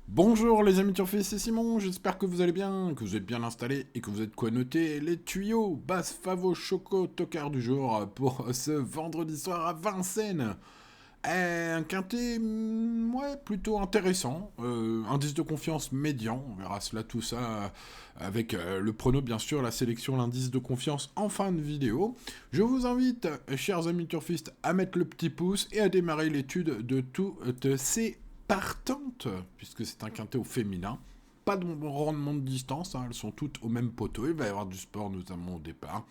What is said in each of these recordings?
Bonjour les amis turfistes, c'est Simon, j'espère que vous allez bien, que vous êtes bien installés et que vous êtes quoi noter les tuyaux basse favo choco tocard du jour pour ce vendredi soir à Vincennes. Un quintet, ouais, plutôt intéressant, indice de confiance médian, on verra cela tout ça avec le prono bien sûr, la sélection, l'indice de confiance en fin de vidéo. Je vous invite, chers amis turfistes, à mettre le petit pouce et à démarrer l'étude de toutes ces partantes, puisque c'est un quintet au féminin. Pas de rendement de distance, hein, elles sont toutes au même poteau, il va y avoir du sport notamment au départ.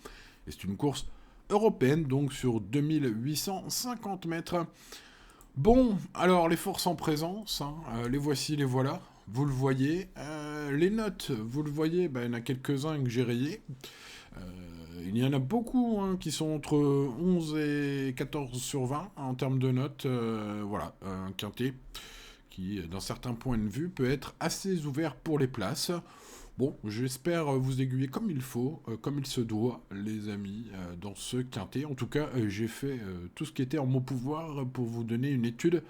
Et c'est une course européenne, donc sur 2850 mètres. Bon, alors les forces en présence, hein, les voici, les voilà. Vous le voyez. Les notes, vous le voyez, il y en a quelques-uns que j'ai rayés. Il y en a beaucoup hein, qui sont entre 11 et 14 sur 20 en termes de notes. Voilà, un quintet qui, d'un certain point de vue, peut être assez ouvert pour les places. Bon, j'espère vous aiguiller comme il faut, comme il se doit, les amis, dans ce quintet. En tout cas, j'ai fait tout ce qui était en mon pouvoir pour vous donner une étude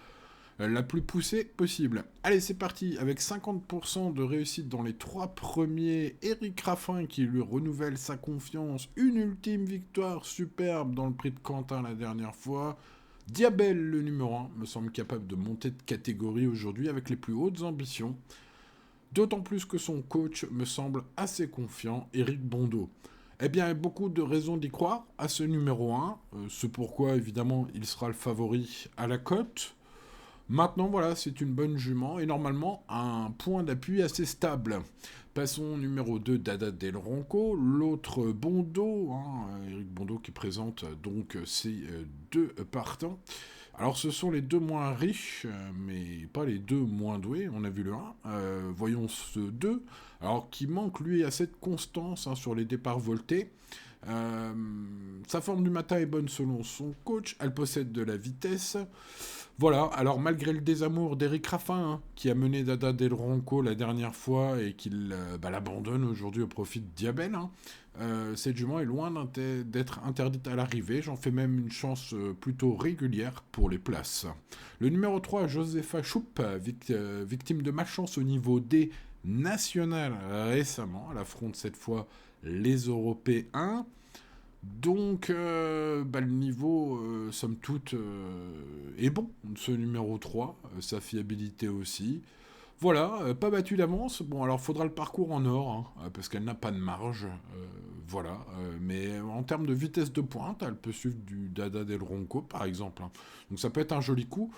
la plus poussée possible. Allez, c'est parti. Avec 50% de réussite dans les trois premiers, Eric Raffin qui lui renouvelle sa confiance. Une ultime victoire superbe dans le prix de Quentin la dernière fois. Diabel, le numéro 1, me semble capable de monter de catégorie aujourd'hui avec les plus hautes ambitions. D'autant plus que son coach me semble assez confiant, Eric Bondo. Eh bien, il y a beaucoup de raisons d'y croire à ce numéro 1, ce pourquoi évidemment il sera le favori à la cote. Maintenant, voilà, c'est une bonne jument et normalement un point d'appui assez stable. Passons au numéro 2, Dada Del Ronco, l'autre Bondo, hein, Eric Bondo qui présente donc ces deux partants. Alors ce sont les deux moins riches, mais pas les deux moins doués, on a vu le 1. Voyons ce 2, alors qui manque lui à cette constance hein, sur les départs voltés. Euh, Sa forme du matin est bonne selon son coach, elle possède de la vitesse. Voilà, alors malgré le désamour d'Eric Raffin, hein, qui a mené Dada Del Ronco la dernière fois et qu'il l'abandonne aujourd'hui au profit de Diabel, hein, cette jument est loin d'être interdite à l'arrivée. J'en fais même une chance plutôt régulière pour les places. Le numéro 3, Josepha Choup, victime de malchance au niveau D national récemment. Elle affronte cette fois les Européens. Donc, le niveau, somme toute, est bon, ce numéro 3, sa fiabilité aussi. Voilà, pas battu d'avance. Bon, alors faudra le parcours en or, hein, parce qu'elle n'a pas de marge. Voilà, mais en termes de vitesse de pointe, elle peut suivre du Dada Del Ronco, par exemple, hein. Donc ça peut être un joli coup,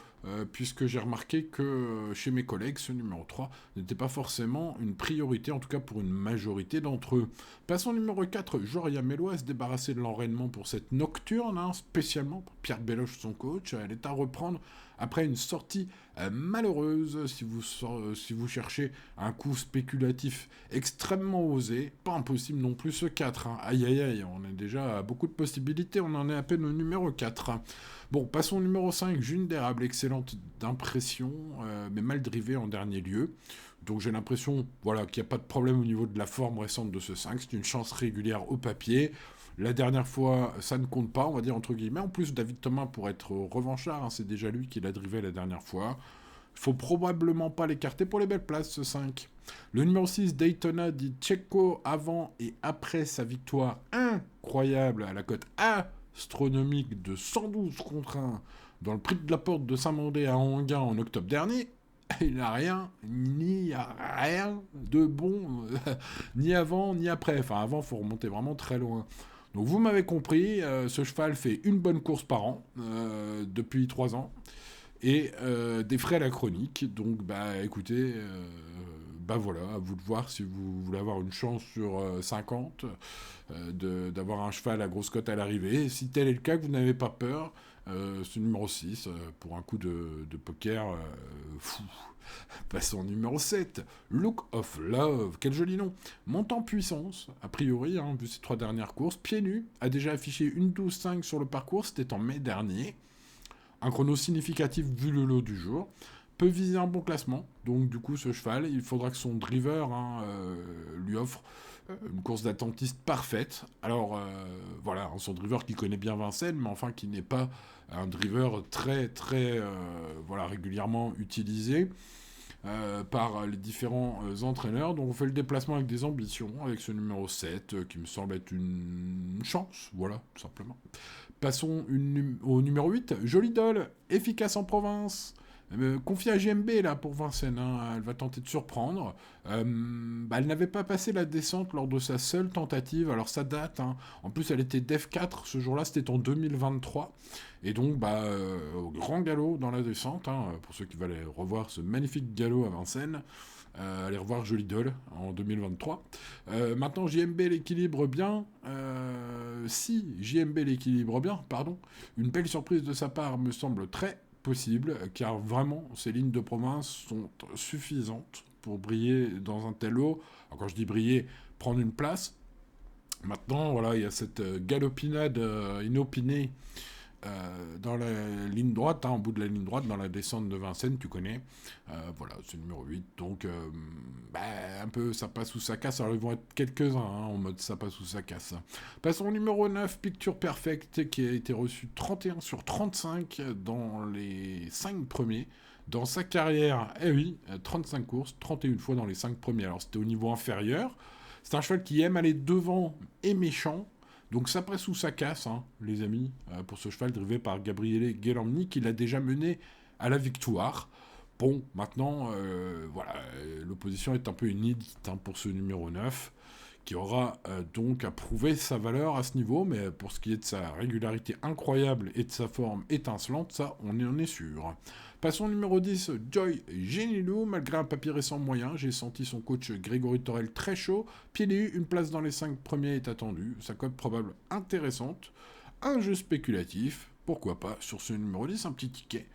puisque j'ai remarqué que chez mes collègues, ce numéro 3 n'était pas forcément une priorité, en tout cas pour une majorité d'entre eux. Passons au numéro 4, Joria Mello, à se débarrasser de l'enraînement pour cette nocturne, hein, spécialement pour Pierre Belloche, son coach. Elle est à reprendre après une sortie malheureuse si vous cherchez un coup spéculatif extrêmement osé. Pas impossible non plus ce 4. Hein. Aïe aïe aïe, on a déjà beaucoup de possibilités, on en est à peine au numéro 4. Hein. Bon, passons au numéro 5, June d'érable, excellente d'impression, mais mal drivée en dernier lieu. Donc j'ai l'impression voilà, qu'il n'y a pas de problème au niveau de la forme récente de ce 5. C'est une chance régulière au papier. La dernière fois, ça ne compte pas, on va dire entre guillemets. En plus, David Thomas, pour être revanchard, hein, c'est déjà lui qui l'a drivé la dernière fois. Il faut probablement pas l'écarter pour les belles places, ce 5. Le numéro 6, Daytona dit Checo, avant et après sa victoire incroyable à la cote astronomique de 112 contre 1 dans le prix de la porte de Saint-Mandé à Anguin en octobre dernier. Il n'a rien, ni rien de bon, ni avant, ni après. Enfin, avant, il faut remonter vraiment très loin. Donc, vous m'avez compris, ce cheval fait une bonne course par an depuis 3 ans et des frais à la chronique. Donc, écoutez, voilà, à vous de voir si vous voulez avoir une chance sur 50 d'avoir un cheval à grosse cote à l'arrivée. Et si tel est le cas, que vous n'avez pas peur, ce numéro 6, pour un coup de poker fou. Passons au numéro 7, Look of Love, quel joli nom. Monte en puissance, a priori, hein, vu ses 3 dernières courses, pieds nus, a déjà affiché une 12-5 sur le parcours, c'était en mai dernier. Un chrono significatif vu le lot du jour. Peut viser un bon classement, donc du coup ce cheval, il faudra que son driver hein, lui offre une course d'attentiste parfaite. Alors voilà, hein, son driver qui connaît bien Vincennes, mais enfin qui n'est pas un driver très très voilà, régulièrement utilisé. par les différents entraîneurs. Donc on fait le déplacement avec des ambitions, avec ce numéro 7, qui me semble être une chance, voilà, tout simplement. Passons au numéro 8, Jolie Doll, efficace en province. Confiée à JMB là pour Vincennes, hein, elle va tenter de surprendre. Elle n'avait pas passé la descente lors de sa seule tentative, alors ça date. Hein. En plus, elle était Def 4 ce jour-là, c'était en 2023. Et donc, au grand galop dans la descente, hein, pour ceux qui veulent aller revoir ce magnifique galop à Vincennes, allez revoir Jolie Doll en 2023. Maintenant, JMB l'équilibre bien. Si JMB l'équilibre bien, pardon, une belle surprise de sa part me semble très possible, car vraiment, ces lignes de province sont suffisantes pour briller dans un tel lot. Alors, quand je dis briller, prendre une place. Maintenant, voilà, il y a cette galopinade inopinée dans la ligne droite, hein, au bout de la ligne droite, dans la descente de Vincennes, tu connais. Voilà, c'est le numéro 8. Donc, un peu ça passe ou ça casse. Alors, ils vont être quelques-uns hein, en mode ça passe ou ça casse. Passons au numéro 9, Picture Perfect, qui a été reçu 31 sur 35 dans les 5 premiers. Dans sa carrière, eh oui, 35 courses, 31 fois dans les 5 premiers. Alors, c'était au niveau inférieur. C'est un cheval qui aime aller devant et méchant. Donc ça passe ou ça casse, hein, les amis, pour ce cheval drivé par Gabriele Ghelamni, qui l'a déjà mené à la victoire. Bon, maintenant, voilà, l'opposition est un peu inédite hein, pour ce numéro 9, qui aura donc à prouver sa valeur à ce niveau, mais pour ce qui est de sa régularité incroyable et de sa forme étincelante, ça, on en est sûr. Passons au numéro 10, Joy Genilou. Malgré un papier récent moyen, j'ai senti son coach Grégory Torel très chaud. Pied nu, une place dans les 5 premiers est attendue. Sa cote probable intéressante. Un jeu spéculatif, pourquoi pas, sur ce numéro 10, un petit ticket.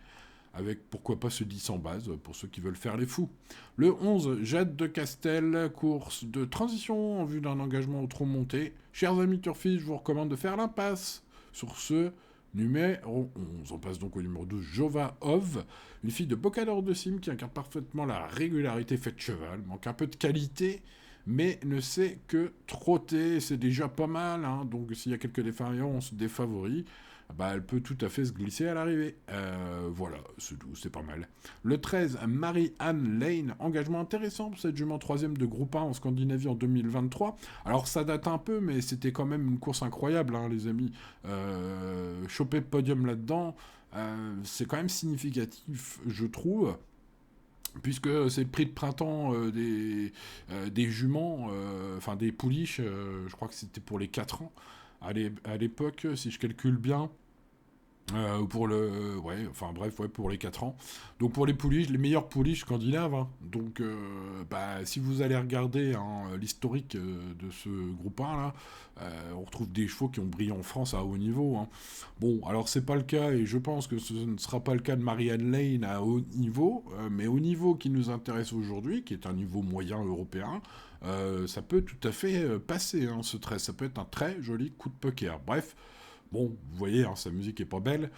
Avec pourquoi pas ce 10 en base, pour ceux qui veulent faire les fous. Le 11, Jade de Castel, course de transition en vue d'un engagement au trot monté. Chers amis turfistes, je vous recommande de faire l'impasse sur ce numéro 11. On passe donc au numéro 12, Jova Ov, une fille de Bocador de Sim qui incarne parfaitement la régularité faite cheval, manque un peu de qualité, mais ne sait que trotter, c'est déjà pas mal, hein. Donc s'il y a quelques défaillances des favoris, elle peut tout à fait se glisser à l'arrivée. Voilà, c'est tout, c'est pas mal. Le 13, Marie-Anne Lane, engagement intéressant pour cette jument 3ème de groupe 1 en Scandinavie en 2023. Alors ça date un peu, mais c'était quand même une course incroyable, hein, les amis. Choper podium là-dedans, c'est quand même significatif, je trouve. Puisque c'est le prix de printemps des juments, enfin des pouliches, je crois que c'était pour les 4 ans. À l'époque, si je calcule bien, pour le... Ouais, enfin bref, ouais, pour les 4 ans. Donc pour les pouliches, les meilleures pouliches scandinaves. Hein. Donc, si vous allez regarder hein, l'historique de ce groupe 1, là, on retrouve des chevaux qui ont brillé en France à haut niveau. Hein. Bon, alors c'est pas le cas, et je pense que ce ne sera pas le cas de Marianne Lane à haut niveau, mais au niveau qui nous intéresse aujourd'hui, qui est un niveau moyen européen, ça peut tout à fait passer, hein, ce trait. Ça peut être un très joli coup de poker. Bref, bon, vous voyez, hein, sa musique est pas belle.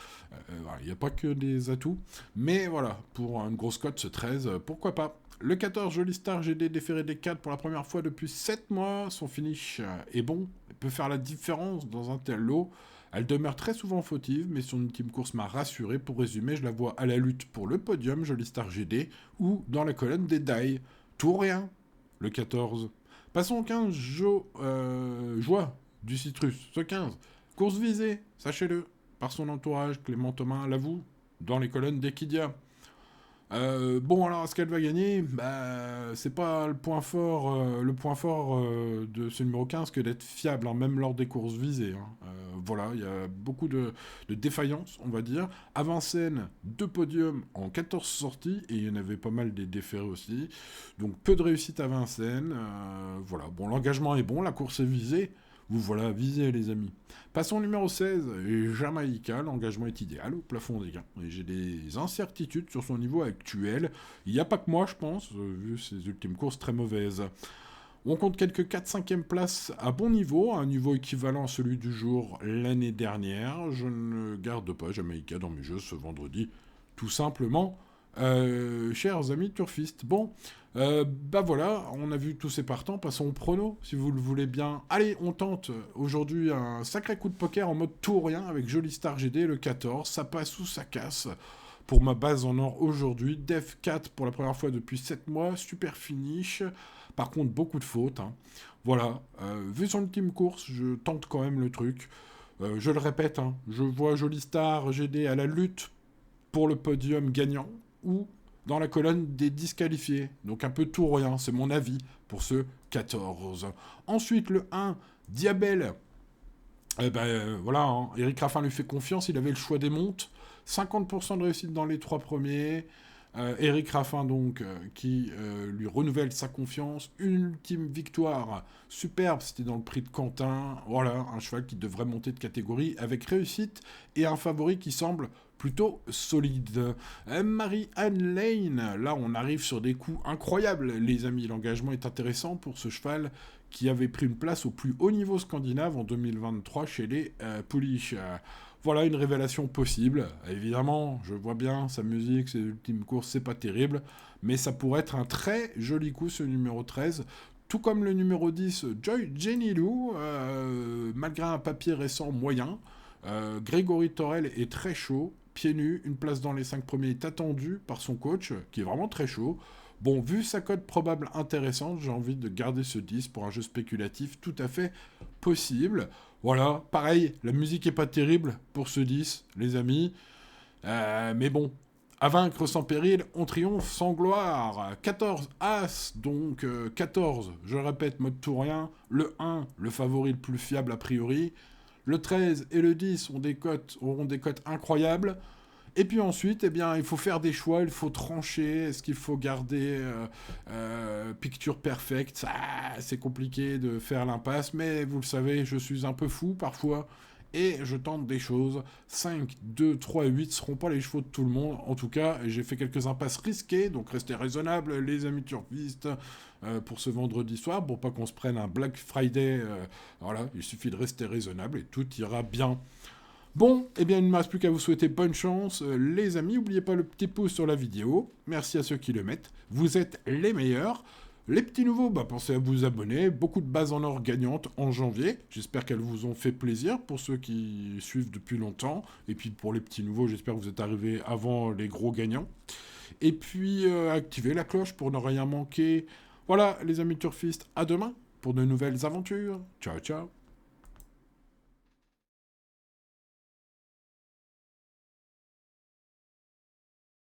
Il n'y a pas que des atouts. Mais voilà, pour une grosse cote, ce 13, pourquoi pas. Le 14, Jolie Star GD déféré des 4 pour la première fois depuis 7 mois. Son finish est bon. Elle peut faire la différence dans un tel lot. Elle demeure très souvent fautive, mais son ultime course m'a rassuré. Pour résumer, je la vois à la lutte pour le podium, Jolie Star GD, ou dans la colonne des Die. Tout ou rien, le 14. Passons au 15, Joie du Citrus. Ce 15, course visée, sachez-le, par son entourage, Clément Thomas l'avoue, dans les colonnes d'Equidia. Bon, alors, est-ce qu'elle va gagner ? C'est pas le point fort, de ce numéro 15 que d'être fiable, hein, même lors des courses visées. Hein. Voilà, il y a beaucoup de défaillances, on va dire. À Vincennes, 2 podiums en 14 sorties, et il y en avait pas mal des déférés aussi. Donc, peu de réussite à Vincennes. Voilà, bon, l'engagement est bon, la course est visée. Vous voilà visés, les amis. Passons au numéro 16, Jamaïca. L'engagement est idéal au plafond des gains. Et j'ai des incertitudes sur son niveau actuel. Il n'y a pas que moi, je pense, vu ses ultimes courses très mauvaises. On compte quelques 4-5e places à bon niveau, un niveau équivalent à celui du jour l'année dernière. Je ne garde pas Jamaïca dans mes jeux ce vendredi, tout simplement. Chers amis turfistes, bon, voilà, on a vu tous ces partants, passons au prono, si vous le voulez bien. Allez, on tente aujourd'hui un sacré coup de poker en mode tout ou rien avec Jolie Star GD, le 14, ça passe ou ça casse. pour ma base en or aujourd'hui. Def 4 pour la première fois depuis 7 mois. Super finish. Par contre, beaucoup de fautes. Hein. Voilà. Vu son ultime course, je tente quand même le truc. Je le répète, hein, je vois Jolie Star GD à la lutte pour le podium gagnant ou dans la colonne des disqualifiés. Donc un peu tout ou rien, c'est mon avis pour ce 14. Ensuite, le 1, Diabel. Voilà, hein, Eric Raffin lui fait confiance, il avait le choix des montes. 50% de réussite dans les 3 premiers. Eric Raffin, donc, qui lui renouvelle sa confiance. Une ultime victoire superbe, c'était dans le prix de Quentin. Voilà, un cheval qui devrait monter de catégorie avec réussite. Et un favori qui semble plutôt solide. Marie-Anne Lane, là on arrive sur des coups incroyables, les amis. L'engagement est intéressant pour ce cheval qui avait pris une place au plus haut niveau scandinave en 2023 chez les Polish. Voilà une révélation possible. Évidemment, je vois bien sa musique, ses ultimes courses, c'est pas terrible, mais ça pourrait être un très joli coup ce numéro 13. Tout comme le numéro 10, Joy Jenny Lou, malgré un papier récent moyen. Grégory Torel est très chaud, pieds nus, une place dans les 5 premiers est attendue par son coach, qui est vraiment très chaud. Bon, vu sa cote probable intéressante, j'ai envie de garder ce 10 pour un jeu spéculatif tout à fait possible. Voilà, pareil, la musique est pas terrible pour ce 10, les amis. Mais bon, à vaincre sans péril, on triomphe sans gloire. 14 As, donc 14, je répète, mode tout rien. Le 1, le favori le plus fiable a priori. Le 13 et le 10 auront des cotes incroyables. Et puis ensuite, eh bien, il faut faire des choix, il faut trancher. Est-ce qu'il faut garder Picture Perfect? C'est compliqué de faire l'impasse, mais vous le savez, je suis un peu fou parfois. Et je tente des choses. 5, 2, 3 et 8 seront pas les chevaux de tout le monde. En tout cas, j'ai fait quelques impasses risquées, donc restez raisonnables, les amis turfistes, pour ce vendredi soir, pour pas qu'on se prenne un Black Friday. Voilà, il suffit de rester raisonnable et tout ira bien. Bon, eh bien, il ne me reste plus qu'à vous souhaiter bonne chance, les amis. N'oubliez pas le petit pouce sur la vidéo. Merci à ceux qui le mettent. Vous êtes les meilleurs. Les petits nouveaux, pensez à vous abonner. Beaucoup de bases en or gagnantes en janvier. J'espère qu'elles vous ont fait plaisir pour ceux qui suivent depuis longtemps. Et puis pour les petits nouveaux, j'espère que vous êtes arrivés avant les gros gagnants. Et puis, activez la cloche pour ne rien manquer. Voilà, les amis turfistes, à demain pour de nouvelles aventures. Ciao, ciao.